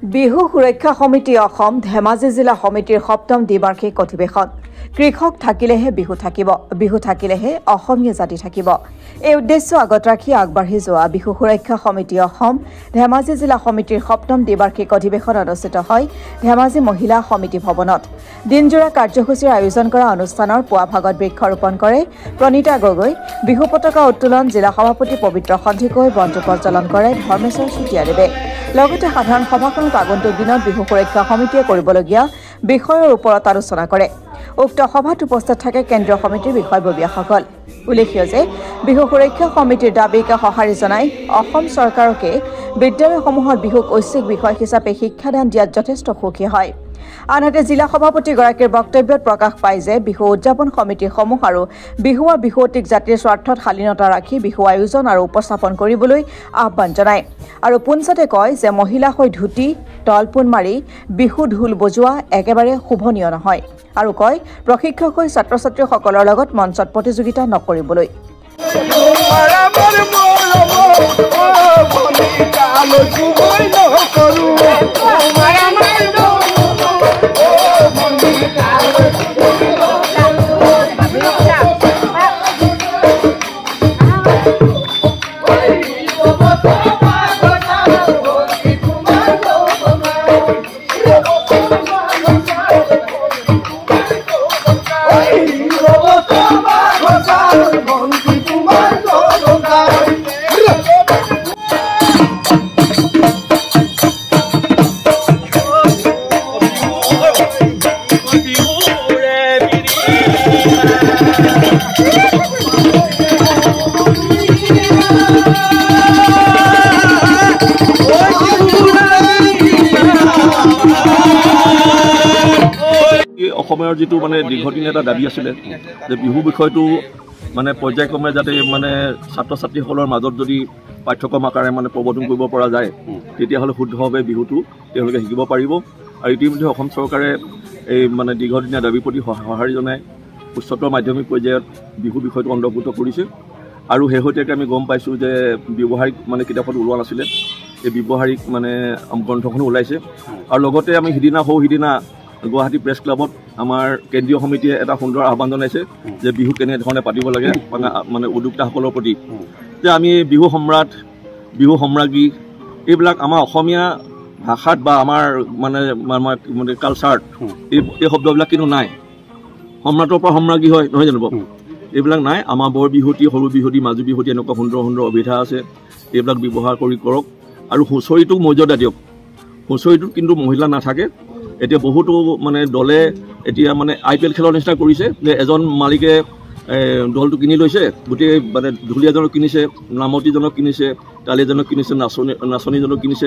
বিহু সুৰক্ষা সমিতি অসম ধেমাজি জিলা সমিতিৰ সপ্তম দ্বিবাৰ্ষিক অধিৱেশন কৃষক থাকিলেহে বিহু থাকিলেহে অসমীয়া জাতি থাকিব এই উদ্দেশ্য আগত ৰাখি আগবাঢ়ি যোৱা বিহু সুৰক্ষা সমিতি অসম ধেমাজি জিলা সমিতিৰ সপ্তম দ্বিবাৰ্ষিক অধিৱেশন অনুষ্ঠিত হয় ধেমাজি মহিলা সমিতি ভৱনত দিনজোৰা কাৰ্যসূচীৰ আয়োজন কৰা অনুষ্ঠানৰ পুৱা ভাগত বৃক্ষৰোপণ কৰে প্ৰণীতা গগৈ বিহু পতাকা উত্তোলন জিলা সভাপতি পবিত্ৰ সন্ধিকৈ বন্তি প্ৰজ্বলন কৰে ধৰ্মেশ্বৰ চুতীয়াদেৱে লগতে সাধাৰণ সভাখনত আগন্তুক দিনত বিহু সুৰক্ষা সমিতিয়ে কৰিবলগীয়া বিষয়ৰ ওপৰত আলোচনা কৰে উক্ত সভাত উপস্থিত থাকে কেন্দ্ৰীয় সমিতিৰ বিষয়ববীয়াসকল উল্লেখ্য যে বিহু সুৰক্ষা সমিতিৰ দাবীকে সঁহাৰি জনাই অসম চৰকাৰকে বিদ্যালয়সমূহত বিহুক ঐচ্ছিক বিষয় হিচাপে শিক্ষাদান দিয়াত যথেষ্ট সুখী হয় আনহাতে জিলা সভাপতিগৰাকীৰ বক্তব্যত প্ৰকাশ পায় যে বিহু উদযাপন সমিতিসমূহ আৰু বিহুৱা বিহুৱতীক জাতিৰ স্বাৰ্থত শালীনতা ৰাখি বিহু আয়োজন আৰু উপস্থাপন কৰিবলৈ আহ্বান জনায় আৰু পুনছতে কয় যে মহিলা হৈ ধুতি তলপোন মাৰি বিহু ঢোল বজোৱা একেবাৰে শুভনীয় নহয় আৰু কয় প্ৰশিক্ষক হৈ ছাত্ৰ ছাত্ৰীসকলৰ লগত মঞ্চত প্ৰতিযোগিতা নকৰিবলৈ অসমৰ যেটো মানে দীৰ্ঘদিনীয়া এটা দাবী আছিল যে বিহু বিষয়টো মানে পৰ্যায়ক্ৰমে যাতে মানে ছাত্ৰ ছাত্ৰীসকলৰ মাজত যদি পাঠ্যক্ৰম আকাৰে মানে প্ৰৱৰ্তন কৰিব পৰা যায় তেতিয়াহ'লে শুদ্ধভাৱে বিহুটো তেওঁলোকে শিকিব পাৰিব আৰু ইতিমধ্যে অসম চৰকাৰে এই মানে দীৰ্ঘদিনীয়া দাবীৰ প্ৰতি সঁহাৰি জনাই উচ্চতৰ মাধ্যমিক পৰ্যায়ত বিহু বিষয়টো অন্তৰ্ভুক্ত কৰিছে আৰু শেহতীয়াকৈ আমি গম পাইছোঁ যে ব্যৱহাৰিক মানে কিতাপত ওলোৱা নাছিলে এই ব্যৱহাৰিক মানে গ্ৰন্থখনো ওলাইছে আৰু লগতে আমি সিদিনা গুৱাহাটী প্ৰেছ ক্লাবত আমাৰ কেন্দ্ৰীয় সমিতিয়ে এটা সুন্দৰ আহ্বান জনাইছে যে বিহু কেনেধৰণে পাতিব লাগে মানে উদ্যোক্তাসকলৰ প্ৰতি যে আমি বিহু সম্ৰাট বিহু সম্ৰাজ্ঞী এইবিলাক আমাৰ অসমীয়া ভাষাত বা আমাৰ মানে কালচাৰত এই শব্দবিলাক কিন্তু নাই সম্ৰাটৰ পৰা সম্ৰাজ্ঞী হয় নহয় জানো এইবিলাক নাই আমাৰ বৰ বিহুতি সৰু বিহুতি মাজু বিহুতি এনেকুৱা সুন্দৰ সুন্দৰ অভিধা আছে এইবিলাক ব্যৱহাৰ কৰক আৰু হুঁচৰিটোক মৰ্যাদা দিয়ক হুঁচৰিটোত কিন্তু মহিলা নাথাকে এতিয়া বহুতো মানে দলে এতিয়া মানে IPL খেলৰ নিচিনা কৰিছে যে এজন মালিকে দলটো কিনি লৈছে গোটেই মানে ঢুলীয়াজনক কিনিছে নামতিজনক কিনিছে তালিজনক কিনিছে নাচনীজনক কিনিছে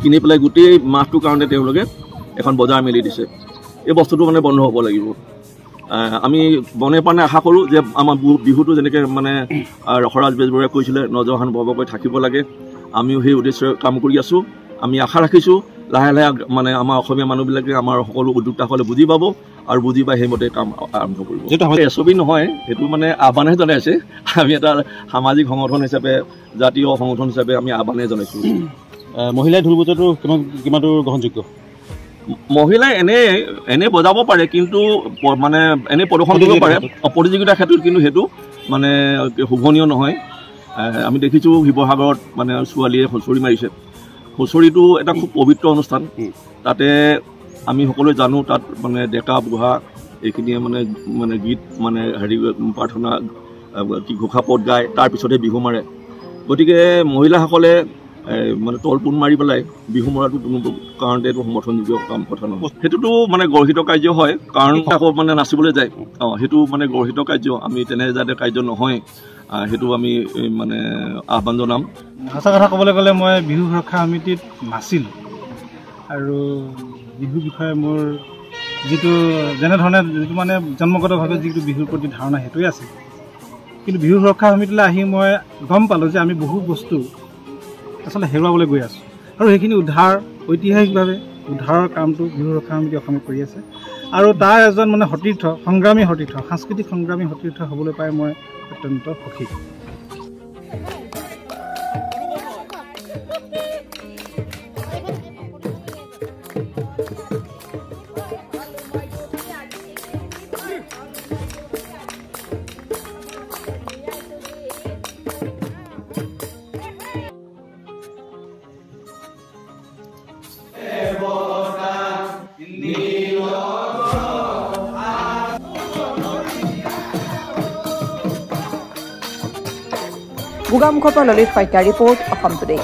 কিনি পেলাই গোটেই মাহটোৰ কাৰণে তেওঁলোকে এখন বজাৰ মেলি দিছে এই বস্তুটো মানে বন্ধ হ'ব লাগিব আমি মনে প্ৰাণে আশা কৰোঁ যে আমাৰ বিহুটো যেনেকৈ মানে ৰসৰাজ বেজবৰুৱাই কৈছিলে নজৰহান বৰবকৈ থাকিব লাগে আমিও সেই উদ্দেশ্যে কাম কৰি আছোঁ আমি আশা ৰাখিছোঁ লাহে লাহে মানে আমাৰ অসমীয়া মানুহবিলাকে আমাৰ সকলো উদ্যোক্তাসকলে বুজি পাব আৰু বুজি পাই সেইমতে কাম আৰম্ভ কৰিব যেটা এছবি নহয় সেইটো মানে আহ্বানহে জনাইছে আমি এটা সামাজিক সংগঠন হিচাপে জাতীয় সংগঠন হিচাপে আমি আহ্বানহে জনাইছোঁ মহিলাই ঢোল বজোৱাটো কিমানটো গ্ৰহণযোগ্য মহিলাই এনে বজাব পাৰে কিন্তু মানে এনে প্ৰদৰ্শন কৰিব পাৰে প্ৰতিযোগিতাৰ ক্ষেত্ৰত কিন্তু সেইটো মানে শুভনীয় নহয় আমি দেখিছোঁ শিৱসাগৰত মানে ছোৱালীয়ে হুঁচৰি মাৰিছে হুঁচৰিটো এটা খুব পবিত্ৰ অনুষ্ঠান তাতে আমি সকলোৱে জানো তাত মানে ডেকা বুঢ়া এইখিনিয়ে মানে গীত মানে হেৰি প্ৰাৰ্থনা কি ঘোষা পদ গায় তাৰপিছতহে বিহু মাৰে গতিকে মহিলাসকলে মানে তলপোন মাৰি পেলাই বিহু মৰাটো কোনো কাৰণতে এইটো সমৰ্থনযোগ্য কাম কথা নহয় সেইটোতো মানে গৰ্হিত কাৰ্য হয় কাৰণ আকৌ মানে নাচিবলৈ যায় সেইটো মানে গৰ্হিত কাৰ্য আমি তেনে যাতে কাৰ্য নহয় সেইটো আমি মানে আহ্বান জনাম সঁচা কথা ক'বলৈ গ'লে মই বিহু সুৰক্ষা সমিতিত নাছিলোঁ আৰু বিহু বিষয়ে মোৰ যিটো যেনেধৰণে যিটো মানে জন্মগতভাৱে যিটো বিহুৰ প্ৰতি ধাৰণা সেইটোৱে আছে কিন্তু বিহু সুৰক্ষা সমিতিলৈ আহি মই গম পালোঁ যে আমি বহু বস্তু আচলতে হেৰুৱাবলৈ গৈ আছোঁ আৰু সেইখিনি ঐতিহাসিকভাৱে উদ্ধাৰৰ কামটো বিহু সুৰক্ষা সমিতি অসমে কৰি আছে আৰু তাৰ এজন মানে সতীৰ্থ সংগ্ৰামী সতীৰ্থ সাংস্কৃতিক সংগ্ৰামী সতীৰ্থ হ'বলৈ পাই মই অত্যন্ত সুখী গোগামুখৰ পৰা ললিত শইকীয়াৰ ৰিপৰ্ট অসম টুডে।